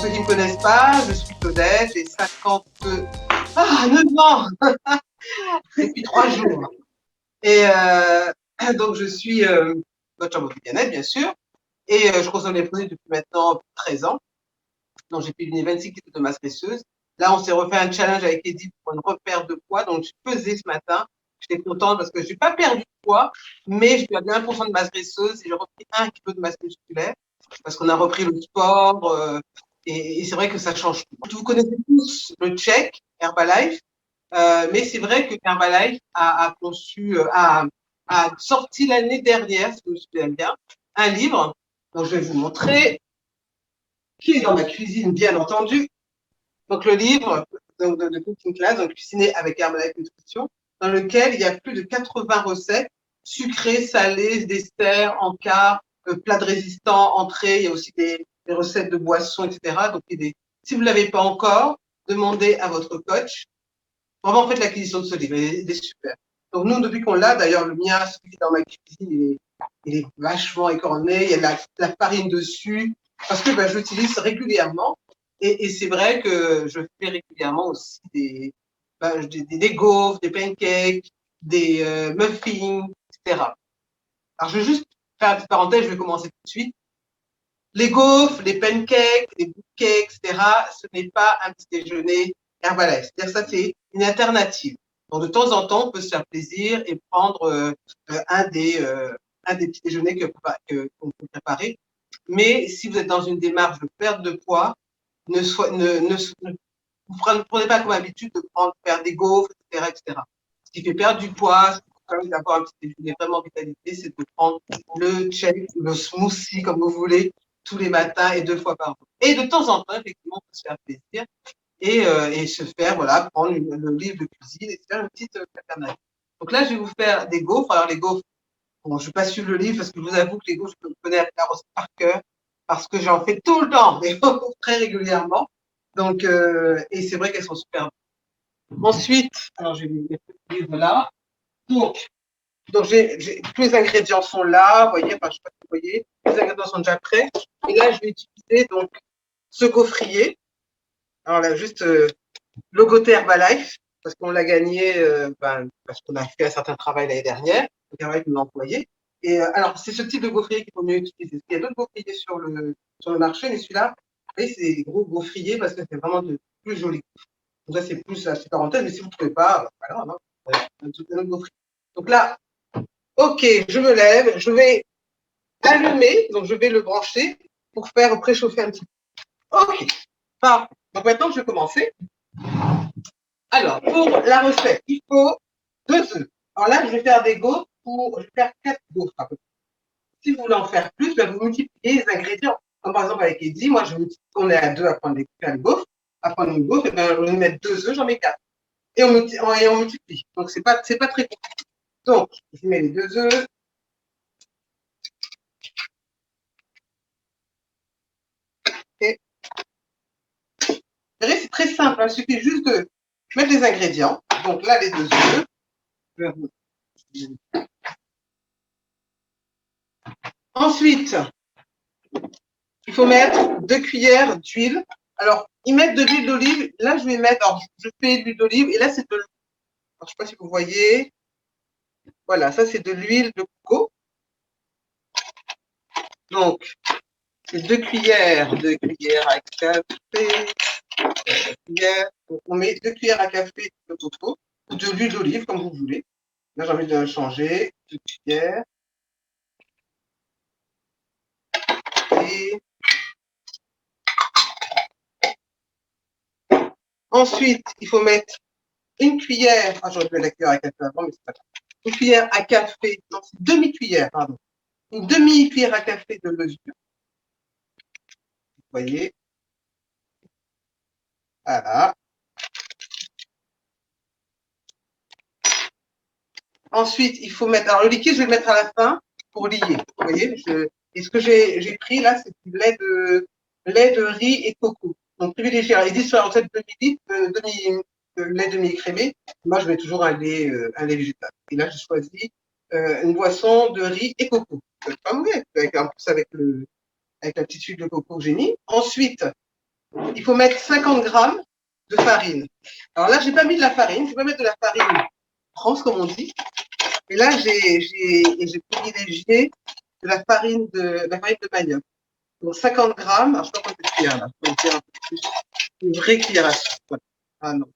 ceux qui ne me connaissent pas, je suis Claudette, j'ai 9 ans depuis 3 jours. Et donc, je suis coach en mode bien-être, bien sûr. Et je consomme les produits depuis maintenant 13 ans. Donc, j'ai fait une 26 kilos de masse graisseuse. Là, on s'est refait un challenge avec Edith pour une repère de poids. Donc, je suis pesée ce matin. J'étais contente parce que je n'ai pas perdu de poids, mais je perdu 1% de masse graisseuse et j'ai repris 1 kg de masse musculaire parce qu'on a repris le sport. Et c'est vrai que ça change tout. Vous connaissez tous le check Herbalife, mais c'est vrai que Herbalife a sorti l'année dernière, si je me souviens bien, un livre dont je vais vous montrer, qui est dans ma cuisine, bien entendu. Donc, le livre de Cooking Class, donc cuisiner avec Herbalife Nutrition, dans lequel il y a plus de 80 recettes sucrées, salées, desserts, encas, plats de résistants, entrées. Il y a aussi des recettes de boissons, etc. Donc, si vous ne l'avez pas encore, demandez à votre coach. Vraiment, faites l'acquisition de ce livre. Il est super. Donc, nous, depuis qu'on l'a, d'ailleurs, le mien, celui qui est dans ma cuisine, il est vachement écorné. Il y a de la farine dessus parce que je l'utilise régulièrement. Et c'est vrai que je fais régulièrement aussi des gaufres, des pancakes, des muffins, etc. Alors, je vais juste faire une petite parenthèse, je vais commencer tout de suite. Les gaufres, les pancakes, les bouquets, etc., ce n'est pas un petit déjeuner Herbalife. C'est-à-dire ça, c'est une alternative. Donc, de temps en temps, on peut se faire plaisir et prendre un des petits déjeuners qu'on peut préparer. Mais si vous êtes dans une démarche de perte de poids, ne prenez pas comme habitude de faire des gaufres, etc., etc. Ce qui fait perdre du poids, quand même d'avoir un petit déjeuner vraiment vitalité, c'est de prendre le shake, le smoothie, comme vous voulez, tous les matins et 2 fois par jour. Et de temps en temps, effectivement, on peut se faire plaisir et se faire, voilà, prendre le livre de cuisine et se faire une petite alternative. Donc là, je vais vous faire des gaufres. Alors, les gaufres, bon, je ne vais pas suivre le livre parce que je vous avoue que les gaufres, je connais la recette par cœur parce que j'en fais tout le temps, mais très régulièrement. Donc, et c'est vrai qu'elles sont super bonnes. Ensuite, alors j'ai mis ce livre là. Donc tous les ingrédients sont là, vous voyez, enfin, je ne sais pas si vous voyez, les ingrédients sont déjà prêts. Et là, je vais utiliser donc ce gaufrier. Alors là, juste logoté Herbalife, parce qu'on l'a gagné, parce qu'on a fait un certain travail l'année dernière. Donc Herbalife nous l'a envoyé. Et alors, c'est ce type de gaufrier qu'il faut mieux utiliser. Il y a d'autres gaufriers sur le marché, mais celui-là, vous voyez, c'est des gros gaufriers parce que c'est vraiment de plus joli. Donc ça, c'est plus la parenthèse, mais si vous ne trouvez pas, pas grave, hein, un autre gaufrier. Donc là, ok, je me lève, je vais allumer, donc je vais le brancher pour faire préchauffer un petit peu. Ok, parfait. Donc maintenant, je vais commencer. Alors, pour la recette, il faut 2 œufs. Alors là, je vais faire des gaufres je vais faire 4 gaufres à peu près. Si vous voulez en faire plus, vous multipliez les ingrédients. Comme par exemple avec Eddie, moi, on est à 2 à prendre une gaufre. À prendre une gaufre, et bien, on va mettre 2 œufs, j'en mets 4. Et on multiplie. Donc, c'est pas très compliqué. Donc, je mets les 2 œufs. Et c'est très simple, hein. Il suffit juste de mettre les ingrédients. Donc là, les 2 œufs. Ensuite, il faut mettre 2 cuillères d'huile. Alors, ils mettent de l'huile d'olive. Là, je vais mettre, alors, je fais de l'huile d'olive et là, c'est de l'eau. Je ne sais pas si vous voyez. Voilà, ça, c'est de l'huile de coco. Donc, c'est 2 cuillères à café. Donc, on met 2 cuillères à café de coco ou de l'huile d'olive, comme vous voulez. Là, j'ai envie de changer. 2 cuillères. Et ensuite, il faut mettre une cuillère. Ah, j'aurais pu mettre la cuillère à café avant, mais c'est pas grave. Une cuillère à café. Non, c'est demi-cuillère, pardon. Une demi-cuillère à café de levure. Vous voyez. Voilà. Ensuite, il faut mettre. Alors, le liquide, je vais le mettre à la fin pour lier. Vous voyez. Et ce que j'ai pris là, c'est du lait de riz et coco. Donc, privilégié. Alors, ils disent sur la recette 2 millilitres, lait demi-écrémé. Moi, je mets toujours un lait végétal. Et là, j'ai choisi une boisson de riz et coco. Pas mauvais. En plus, avec la petite huile de coco que j'ai mis. Ensuite, il faut mettre 50 grammes de farine. Alors là, j'ai pas mis de la farine, je vais pas mettre de la farine France, comme on dit. Et là, j'ai privilégié de la farine de manioc. Donc 50 grammes, alors je sais pas combien de cuillères là, je peux faire un peu plus. Une vraie cuillère à soupe. Voilà. Ah non,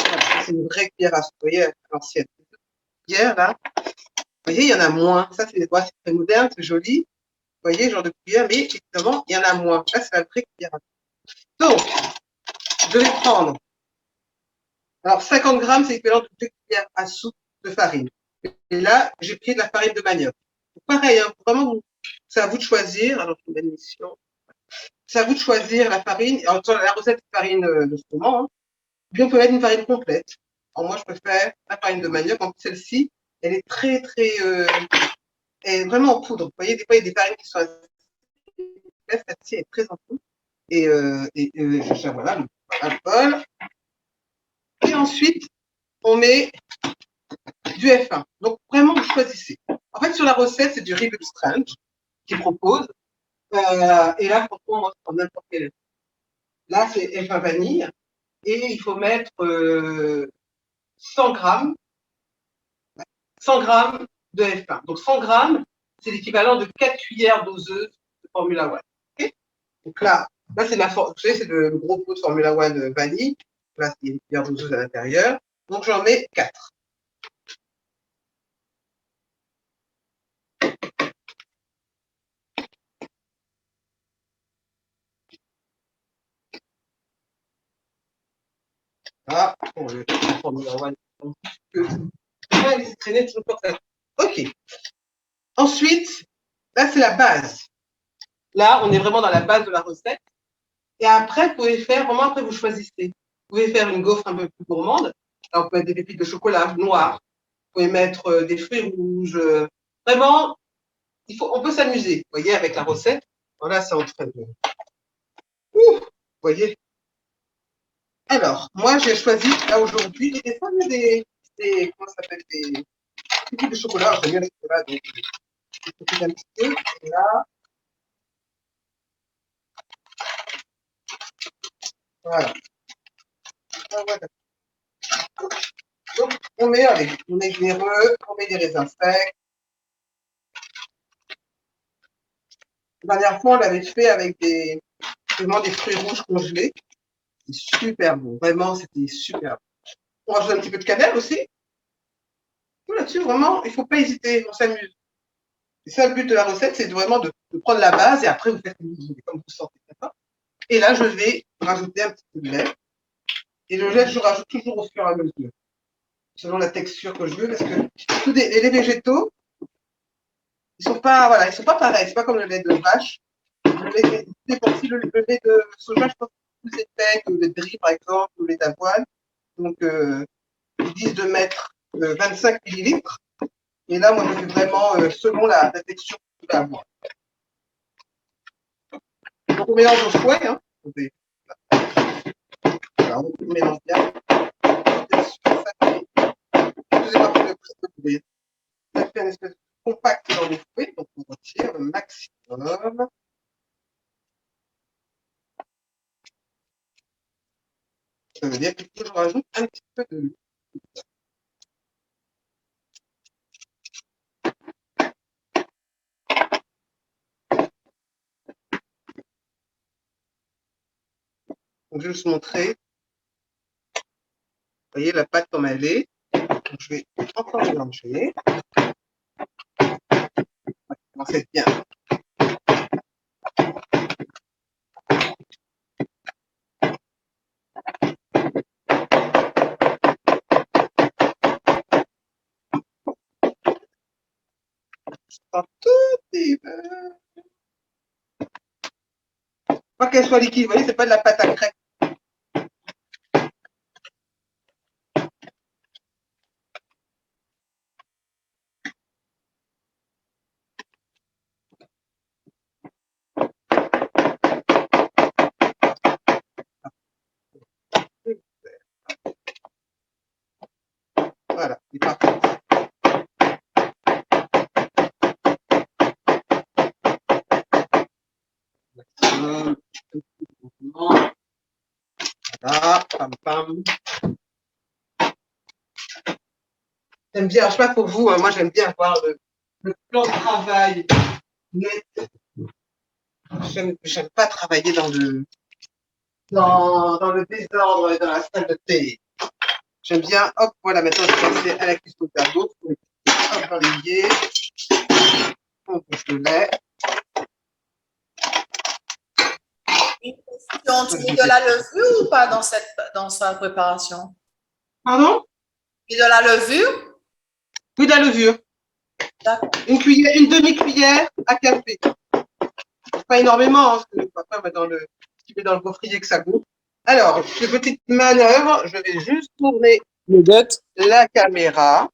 voilà, c'est une vraie cuillère à soupe, vous voyez, à l'ancienne. Cuillère là, vous voyez, il y en a moins. Ça, c'est très moderne, c'est joli. Vous voyez, genre de cuillère, mais évidemment, il y en a moins. Là, c'est la vraie cuillère à soupe. Donc, je vais prendre. Alors, 50 grammes, c'est l'équivalent de 2 cuillères à soupe de farine. Et là, j'ai pris de la farine de manioc. Pareil, hein, vraiment, c'est à vous de choisir. Alors, je vous mets une mission. C'est à vous de choisir la farine. Alors, la recette de farine de froment, hein. Puis, on peut mettre une farine complète. Alors, moi, je préfère la farine de manioc. En plus, celle-ci, elle est très, très. Elle est vraiment en poudre. Vous voyez, des fois, il y a des farines qui sont assez. Celle-ci est très en poudre. Voilà, le bol. Et ensuite, on met du F1. Donc, vraiment, vous choisissez. En fait, sur la recette, c'est du ribs strange qui propose. Et là, franchement, moi, je prends n'importe quel. Là, c'est F1 vanille. Et il faut mettre 100 grammes, 100 grammes de F1. Donc, 100 grammes, c'est l'équivalent de 4 cuillères doseuses de Formula One. Okay. Donc là c'est c'est le gros pot de Formula One vanille. Là, il y a une cuillère doseuse à l'intérieur. Donc, j'en mets 4. Ah, bon, le Formula One. Traîner toujours pour ça. OK. Ensuite, là, c'est la base. Là, on est vraiment dans la base de la recette. Et après, vous pouvez faire, vraiment, après, vous choisissez. Vous pouvez faire une gaufre un peu plus gourmande. Alors, vous pouvez mettre des pépites de chocolat noir. Vous pouvez mettre des fruits rouges. Vraiment, on peut s'amuser, vous voyez, avec la recette. Voilà, c'est en train de. Ouh, vous voyez. Alors, moi, j'ai choisi, là, aujourd'hui, des fois, comment ça s'appelle, des pépites de chocolat. Alors, j'aime bien le chocolat, donc, je vais un petit peu. Et là, voilà. Voilà. Donc, on met, allez, on met généreux, on met des raisins secs. La dernière fois, on l'avait fait avec vraiment des fruits rouges congelés. C'est super bon. Vraiment, c'était super bon. On rajoute un petit peu de cannelle aussi. Tout là-dessus, vraiment, il ne faut pas hésiter. On s'amuse. Et ça, le but de la recette, c'est vraiment de prendre la base et après, vous faites comme vous sentez. Et là, je vais rajouter un petit peu de lait. Et le lait, je rajoute toujours au fur et à mesure, selon la texture que je veux, parce que les végétaux, voilà, ils sont pas pareils. C'est pas comme le lait de vache. Le lait de soja, je pense que c'est plus épais que le lait de riz, par exemple, ou le lait d'avoine. Donc, ils disent de mettre 25 millilitres. Et là, moi, je fais vraiment selon la texture que tu vas avoir. Donc, on mélange au fouet. Hein. Voilà, on mélange bien. Ça fait une espèce de compact dans le fouet. Donc, on retire le maximum. Ça veut dire que je rajoute un petit peu de l'huile. Donc, je vais juste montrer. Vous voyez la pâte comme elle est. Donc, je vais encore mélanger. On fait bien. Un tout petit peu. Pas qu'elle soit liquide, vous voyez, c'est pas de la pâte à crêpes. Voilà, c'est parfait. Pam, pam. J'aime bien, je sais pas pour vous, hein, moi j'aime bien avoir le plan de travail net. J'aime pas travailler dans le désordre et dans la salle de thé. J'aime bien, hop, voilà, maintenant je vais passer à la cuisson de l'eau. Hop, dans l'évier. On bouge le lait. Une question, tu mets de la levure ou pas dans sa préparation? Pardon? Tu mets de la levure? Oui, de la levure. Une cuillère, une demi-cuillère à café. Pas énormément, hein, parce que je ne vais pas mettre dans le gaufrier que ça goûte. Alors, une petite manœuvre, je vais juste tourner Claudette, la caméra.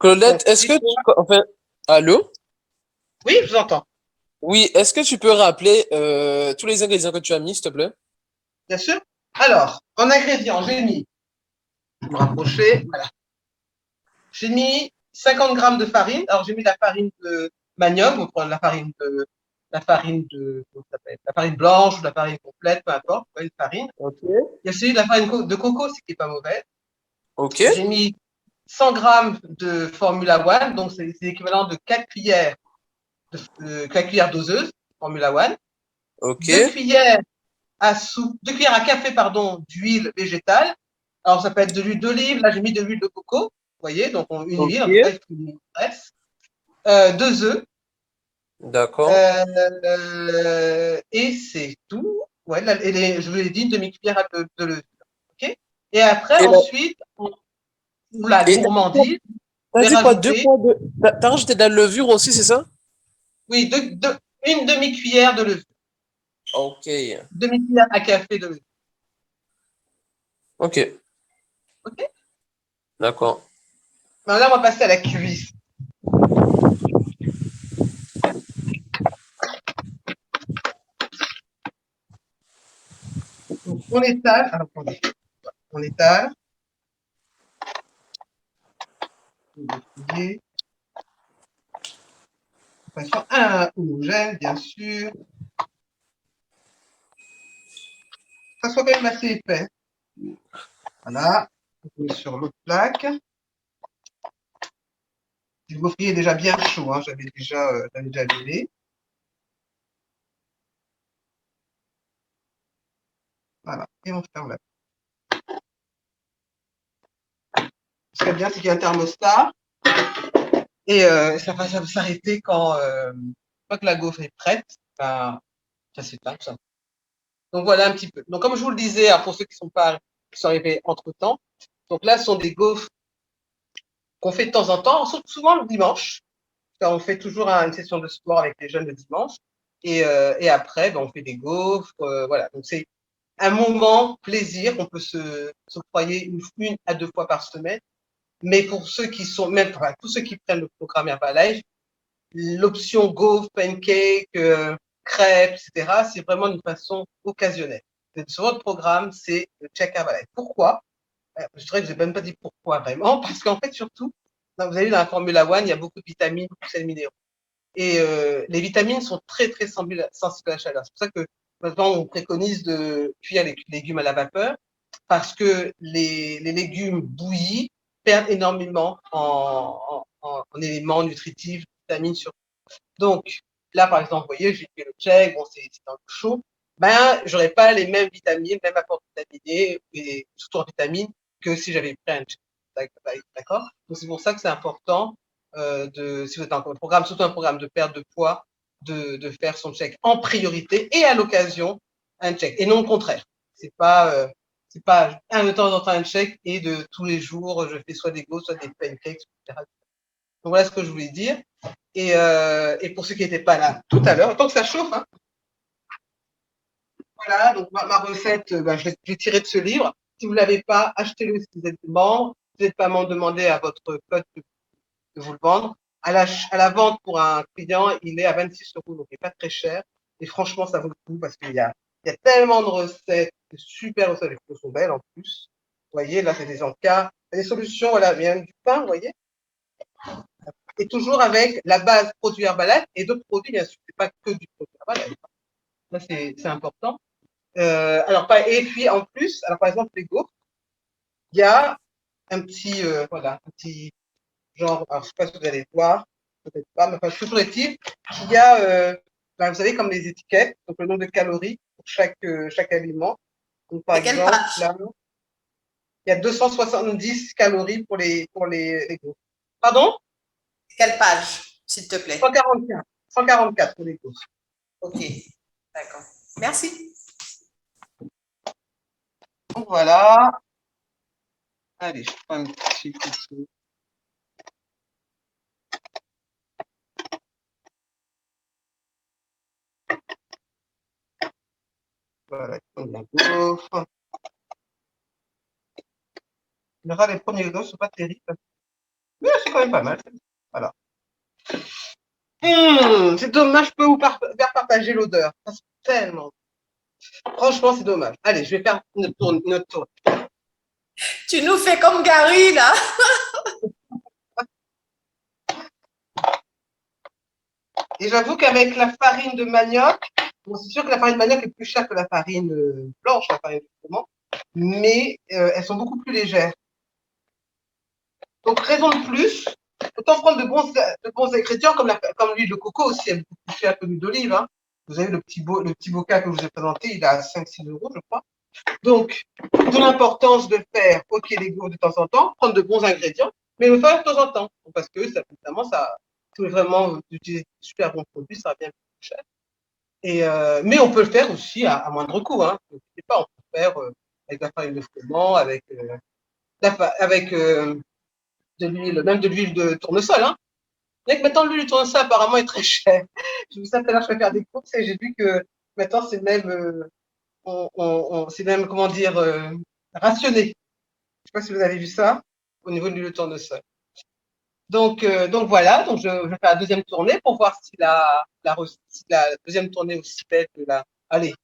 Claudette, est-ce que enfin, allô? Oui, je vous entends. Oui, est-ce que tu peux rappeler tous les ingrédients que tu as mis, s'il te plaît? Bien sûr. Alors, en ingrédients, j'ai mis, je vais me rapprocher, voilà. J'ai mis 50 grammes de farine. Alors, j'ai mis la farine de manioc, on prend la farine comment ça s'appelle, la farine blanche ou la farine complète, peu importe, une farine. Ok. Il y a celui de la farine de coco, ce qui n'est pas mauvais. Ok. J'ai mis 100 grammes de Formula One, donc c'est l'équivalent de 4 cuillères, 4 cuillères doseuses, Formula One. Ok. 2 cuillères deux cuillères à café, pardon, d'huile végétale. Alors, ça peut être de l'huile d'olive. Là, j'ai mis de l'huile de coco. Vous voyez, donc une Ok. huile, en tout cas, une graisse. 2 œufs. D'accord. Et c'est tout. Ouais, là, je vous l'ai dit, une demi-cuillère de levure. OK? Et après, Et, ensuite, la et gourmandise, je t'as vais dit quoi? Deux rajouter, fois de. T'as rajouté de la levure aussi, c'est ça? oui, une demi-cuillère de levure. Ok. Demi-cuillère à café de levure. Ok. OK? D'accord. Maintenant, on va passer à la cuisson. Donc, on étale. Alors, attendez. On étale. De façon homogène, bien sûr. Ça soit quand même assez épais. Voilà. On met sur l'autre plaque. Le gaufrier est déjà bien chaud, hein. J'avais déjà allumé. Voilà. Et on ferme la. Ce qui est bien, c'est qu'il y a un thermostat. Et ça va s'arrêter quand que la gaufre est prête. Ben, ça s'éteint, tout ça. Donc voilà un petit peu. Donc comme je vous le disais, alors, pour ceux qui sont arrivés entre-temps, donc là, ce sont des gaufres qu'on fait de temps en temps, souvent le dimanche. On fait toujours une session de sport avec les jeunes le dimanche. Et après, ben, on fait des gaufres. Voilà. Donc c'est un moment plaisir qu'on peut s'octroyer une à 2 fois par semaine. Mais pour ceux qui sont, même enfin, tous ceux qui prennent le programme Herbalife, l'option gaufre, pancake, crêpes, etc., c'est vraiment d'une façon occasionnelle. Sur votre programme, c'est le check Herbalife. Pourquoi? Je dirais que je n'ai même pas dit pourquoi vraiment, parce qu'en fait, surtout, vous avez vu dans la Formula One, il y a beaucoup de vitamines, beaucoup de sels minéraux. Et les vitamines sont très, très sensibles à la chaleur. C'est pour ça que maintenant, on préconise de cuire les légumes à la vapeur, parce que les légumes bouillis perdent énormément en éléments nutritifs, vitamines sur. Donc, là, par exemple, vous voyez, j'ai fait le check, bon, c'est un peu chaud. Ben, j'aurais pas les mêmes vitamines, même apport vitaminé, et surtout en vitamines, que si j'avais pris un check. D'accord? Donc, c'est pour ça que c'est important si vous êtes en programme, surtout un programme de perte de poids, de faire son check en priorité et à l'occasion un check. Et non le contraire. C'est pas un de temps en temps un check et de tous les jours, je fais soit des gaufres, soit des pancakes, etc. Donc voilà ce que je voulais dire. Et pour ceux qui n'étaient pas là tout à l'heure, tant que ça chauffe, hein, voilà, donc ma recette, je l'ai tirée de ce livre. Si vous ne l'avez pas, achetez-le si vous êtes membre. Si vous n'êtes pas membre, demandez à votre pote de vous le vendre. À la vente pour un client, il est à 26 euros, donc il n'est pas très cher. Et franchement, ça vaut le coup parce qu'il y a tellement de recettes, de super recettes, les photos sont belles en plus. Vous voyez, là, c'est des encas, des solutions, voilà, même du pain, vous voyez. Et toujours avec la base produit Herbalife et d'autres produits, bien sûr, c'est pas que du produit Herbalife. Là, c'est important. Et puis en plus, alors par exemple, les gaufres, il y a voilà, un petit genre, alors je sais pas si vous allez voir, peut-être pas, mais enfin, toujours est-il qu'il y a, vous savez, comme les étiquettes, donc le nombre de calories pour chaque aliment. Donc, par C'est quelle exemple, page? là, il y a 270 calories pour les gaufres. Pardon? Quelle page, s'il te plaît? 144. 144 pour les gaufres. Ok, d'accord. Merci. Donc voilà. Allez, je prends un petit coup. Voilà, la gaufre. Les premiers gaufres sont pas terribles, mais c'est quand même pas mal. Voilà. C'est dommage, je peux vous faire partager l'odeur. Ça, c'est tellement. Franchement, c'est dommage. Allez, je vais faire une autre tour. Tu nous fais comme Gary, là. Et j'avoue qu'avec la farine de manioc, bon, c'est sûr que la farine de manioc est plus chère que la farine blanche, la farine de froment, mais elles sont beaucoup plus légères. Donc, raison de plus, autant prendre de bons ingrédients comme l'huile de coco aussi, elle est beaucoup plus chère que l'huile d'olive. Hein. Vous avez le petit bocal que je vous ai présenté, il est à 5-6 euros, je crois. Donc, d'où l'importance de faire, ok, les gaufres de temps en temps, prendre de bons ingrédients, mais le faire de temps en temps, parce que ça, évidemment, si vous voulez vraiment utiliser de super bons produits, ça va bien plus cher. Mais on peut le faire aussi à moindre coût. Hein. Je sais pas, on peut le faire avec la farine de froment, avec de l'huile, même de l'huile de tournesol. Hein. Bien que maintenant, l'huile de tournesol apparemment est très chère. Je vous sais, tout à l'heure, je vais faire des courses et j'ai vu que maintenant, c'est même, c'est même, comment dire, rationné. Je ne sais pas si vous avez vu ça au niveau de l'huile de tournesol. Donc voilà, donc je vais faire la deuxième tournée pour voir si si la deuxième tournée est aussi belle que la. Allez,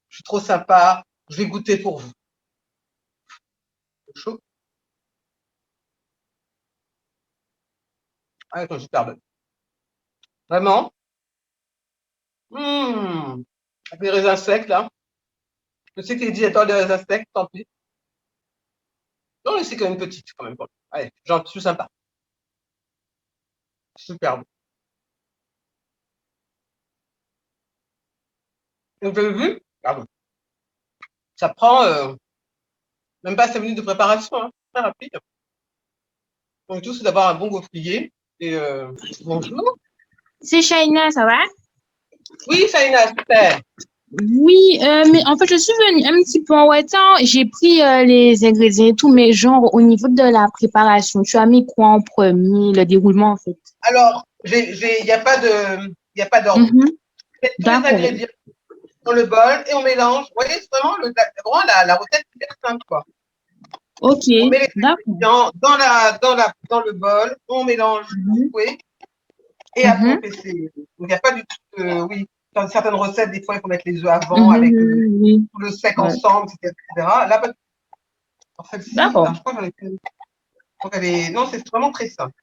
je suis trop sympa, je vais goûter pour vous. Chaud. Ah, c'est super bonne. Vraiment. Avec les raisins secs, là. Je sais que les diéteurs des raisins secs, tant pis. Non, mais c'est quand même petite, quand même. Allez, j'en suis sympa. Super bon. Donc, vous avez vu? Pardon. Ça prend même pas 5 minutes de préparation, hein. Très rapide. Donc, tout, c'est d'avoir un bon gaufrier. Et bonjour. C'est Shaina, ça va? Oui, Saïna, super. Oui, mais en fait, je suis venue un petit peu en retard. J'ai pris les ingrédients et tout, mais genre, au niveau de la préparation, tu as mis quoi en premier, le déroulement, en fait? Alors, il n'y a pas d'ordre. Mhm. On met tous les D'accord. ingrédients dans le bol et on mélange. Vous voyez, c'est vraiment, vraiment la recette hyper simple, quoi. Ok, On met les d'accord. ingrédients dans le bol, on mélange Mhm. beaucoup et après on Mhm. fait Donc, il n'y a pas du tout oui, dans certaines recettes, des fois, il faut mettre les œufs avant avec Mhm. Oui, tout le sec ouais. ensemble, etc. Là, dans celle-ci, D'accord. alors, je crois que j'en ai fait. Non, c'est vraiment très simple.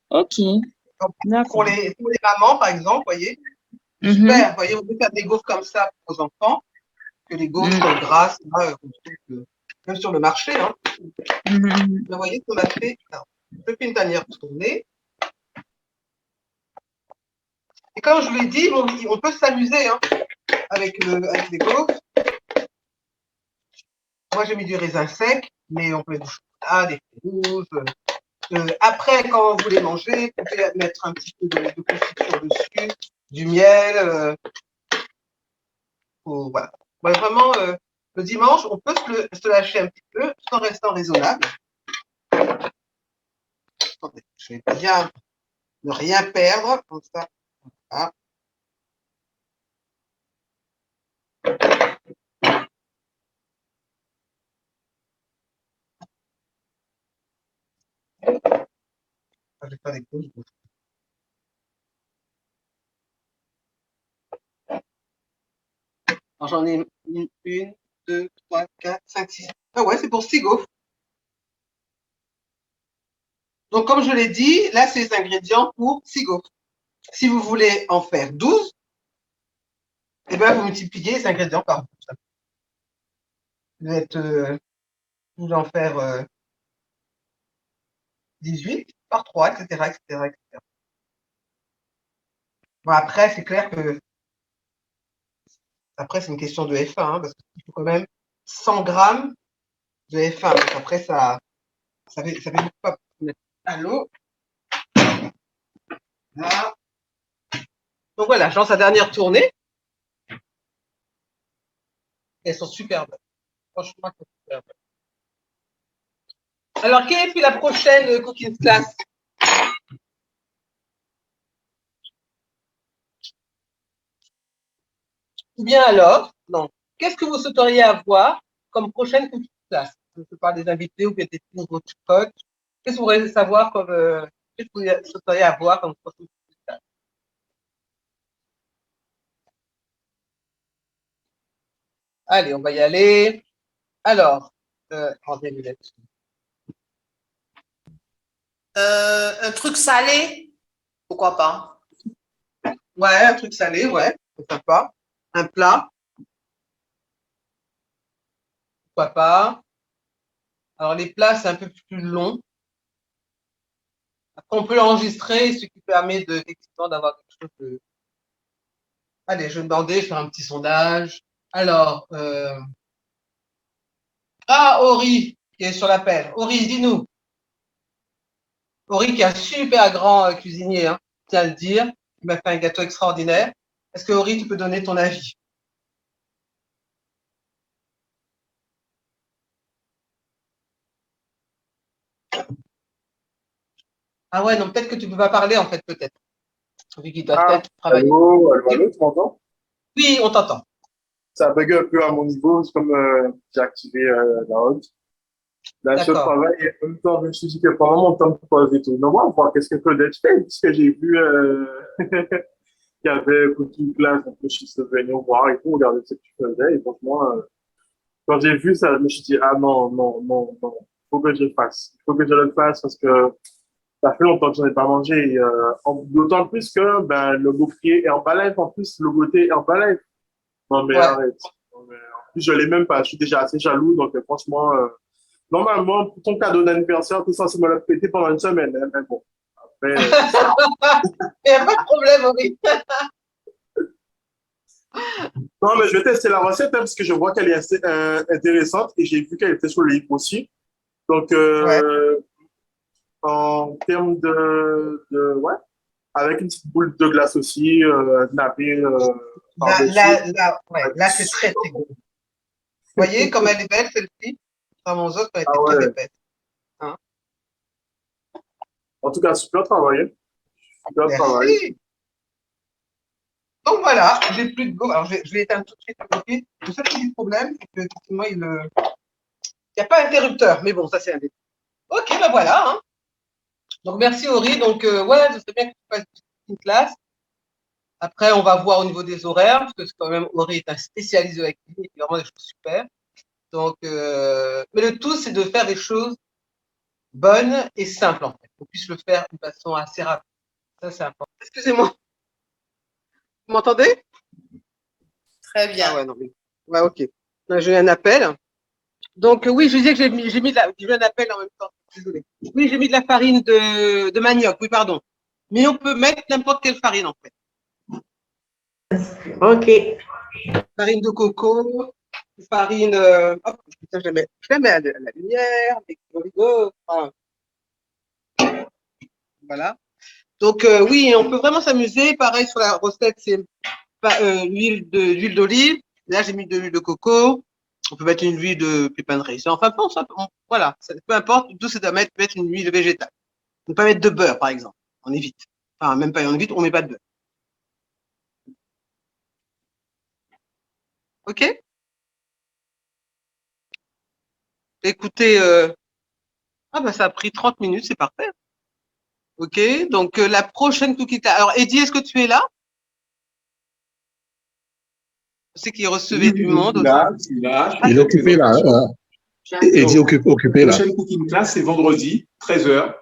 Ok, Donc, pour d'accord. les mamans, par exemple, vous voyez, c'est super. Mhm. Vous voyez, on peut faire des gaufres comme ça pour vos enfants, que les gaufres Mhm. grasses, là, qu'on trouve, même sur le marché. Hein. Mhm. Vous voyez ce qu'on a fait. Alors, je fais une dernière tournée. Et comme je vous l'ai dit, on peut s'amuser hein, avec les gaufres. Moi, j'ai mis du raisin sec, mais on peut mettre du chocolat, des fruits rouges. Après, quand vous les mangez, vous pouvez mettre un petit peu de confiture dessus, du miel. Voilà. Ouais, vraiment, le dimanche, on peut se lâcher un petit peu tout en restant raisonnable. Attendez, je vais bien ne rien perdre, comme ça. Voilà. Je vais faire des pauses. J'en ai une, deux, trois, quatre, cinq, six. Ah ouais, c'est pour 6 gaufres. Donc, comme je l'ai dit, là, c'est les ingrédients pour 6 gaufres. Si vous voulez en faire 12, Et bien, vous multipliez les ingrédients par 2. Vous en faire 18 par 3, etc., etc., etc. Bon, après, c'est clair que après, c'est une question de F1, hein, parce qu'il faut quand même 100 grammes de F1. Donc après, ça fait beaucoup pas mettre à l'eau. Voilà. Donc voilà, je lance la dernière tournée. Elles sont super bonnes. Franchement, elles sont super bonnes. Alors, quelle est puis la prochaine cooking class? Ou bien alors, non, qu'est-ce que vous souhaiteriez avoir comme prochaine cooking class? Je parle des invités ou bien des votre coach. Qu'est-ce que vous voudriez savoir comme, qu'est-ce que vous souhaiteriez avoir comme prochaine cooking class? Allez, on va y aller. Alors, rendez les lunettes. Un truc salé, pourquoi pas? Ouais, un truc salé, ouais, c'est sympa. Un plat, pourquoi pas. Alors, les plats, c'est un peu plus long. Après, on peut l'enregistrer, ce qui permet effectivement d'avoir quelque chose de. Allez, je vais demander, je vais faire un petit sondage. Alors, Ori, qui est sur l'appel. Ori, dis-nous. Ori, qui est un super grand cuisinier, hein, je tiens à le dire. Il m'a fait un gâteau extraordinaire. Est-ce que Ori, tu peux donner ton avis? Ah ouais, non, peut-être que tu ne peux pas parler, en fait, peut-être. Vu qu'il doit peut-être travailler. Allô, tu m'entends? Oui, on t'entend. Ça bug un peu à mon niveau, c'est comme j'ai activé la haute. Là, je D'accord. travaille et en même temps, je me suis dit que pendant mon temps de pause et tout, non, on va voir qu'est-ce que Claudette fait, puisque j'ai vu qu'il y avait Cooking Class, donc je suis venu voir et tout, regarder ce que tu faisais, et franchement, quand j'ai vu ça, je me suis dit, ah non, non, non, non, il faut que je le fasse. Il faut que je le fasse parce que ça fait longtemps que je n'en ai pas mangé, et, d'autant plus que ben, le gaufrier est en balève, en plus, le goûter est en balève. Non, mais Ouais. arrête. Non, mais, en plus, je l'ai même pas. Je suis déjà assez jaloux. Donc, franchement, normalement, pour ton cadeau d'anniversaire, tu es censé me le péter pendant une semaine. Hein, mais bon. Après, Il n'y a pas de problème, Ori. non, mais je vais tester la recette hein, parce que je vois qu'elle est assez intéressante et j'ai vu qu'elle était sur le livre aussi. Donc, Ouais. en termes ouais, avec une petite boule de glace aussi, nappée par-dessus. Là, c'est très, très beau. Vous voyez comme elle est belle, celle-ci? Enfin, mon autre, elle était Ah très ouais. épais. Hein? En tout cas, super travail. Super travail. Merci. Donc voilà, j'ai plus de go. Alors, je vais éteindre tout de suite. Le seul petit problème, c'est qu'effectivement, il n'y a pas d'interrupteur. Mais bon, ça, c'est un détail. Ok, ben voilà. Hein. Donc, merci, Ori. Donc, ouais, je sais bien que tu fasses une classe. Après, on va voir au niveau des horaires, parce que c'est quand même, Ori est un spécialiste de la cuisine, il fait vraiment des choses super. Donc, mais le tout, c'est de faire des choses bonnes et simples, en fait. Qu'on puisse le faire de façon assez rapide. Ça, c'est important. Excusez-moi. Vous m'entendez? Très bien. Ah ouais, non, mais. Ouais, ok. J'ai eu un appel. Donc, oui, je disais que j'ai mis j'ai eu un appel en même temps. Désolé. Oui, j'ai mis de la farine de manioc. Oui, pardon. Mais on peut mettre n'importe quelle farine, en fait. Ok. Farine de coco, farine. Hop, putain, je la mets à la lumière, avec l'origo. Enfin, voilà. Donc, oui, on peut vraiment s'amuser. Pareil, sur la recette, c'est l'huile d'olive. Là, j'ai mis de l'huile de coco. On peut mettre une huile de pépins de raisin. Enfin, bon, voilà. Peu importe, tout c'est de mettre une huile végétale. On ne peut pas mettre de beurre, par exemple. On évite. Enfin, même pas on évite, on ne met pas de beurre. OK? Écoutez, ah bah ça a pris 30 minutes, c'est parfait. OK, donc la prochaine cookie class. Alors, Eddie, est-ce que tu es là? Je sais qu'il recevait du monde. Là, là. Il est occupé là. Eddie occupé La là. prochaine cooking class, c'est vendredi, 13h.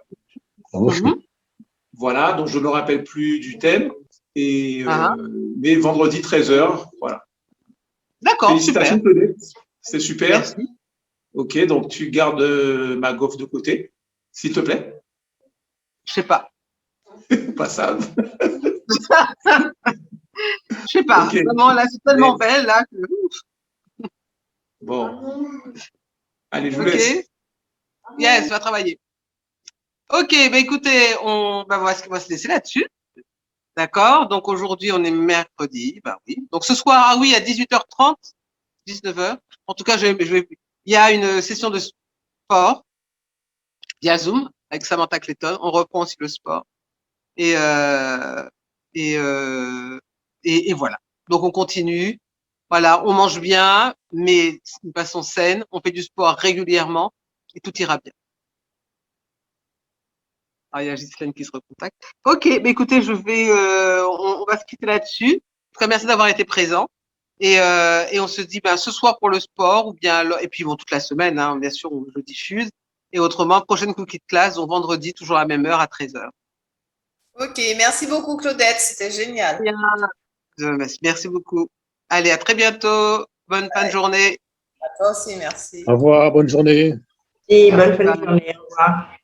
Ok. Voilà, donc je ne me rappelle plus du thème. Et, Ah. mais vendredi 13h, voilà. D'accord, Félicitations, super. Claudette. C'était super. Merci. Ok, donc tu gardes ma gaufre de côté, s'il te plaît. Je sais pas. Pas ça. Je sais pas. Ok. Vraiment, là, c'est tellement Mais- belle, là, que... Bon. Allez, je vous Ok. laisse. Yes, va travailler. Ok, bah écoutez, on va se laisser là-dessus. D'accord? Donc aujourd'hui, on est mercredi. Bah oui. Donc ce soir, ah oui, à 18h30, 19h. En tout cas, il y a une session de sport via Zoom avec Samantha Clayton. On reprend aussi le sport. Et, et, euh, et voilà. Donc on continue. Voilà, on mange bien, mais d'une façon saine. On fait du sport régulièrement et tout ira bien. Ah, il y a Ghislaine qui se recontacte. Ok, bah écoutez, on va se quitter là-dessus. En tout cas, merci d'avoir été présent. Et on se dit, ben, ce soir pour le sport, ou bien, et puis bon, toute la semaine, hein, bien sûr, on le diffuse. Et autrement, prochaine cookie de classe, donc vendredi, toujours à la même heure, à 13h. Ok, merci beaucoup Claudette, c'était génial. Bien. Merci beaucoup. Allez, à très bientôt. Bonne fin de journée. À toi aussi, merci. Au revoir, bonne journée. Et bonne fin de Bye. journée. Au revoir.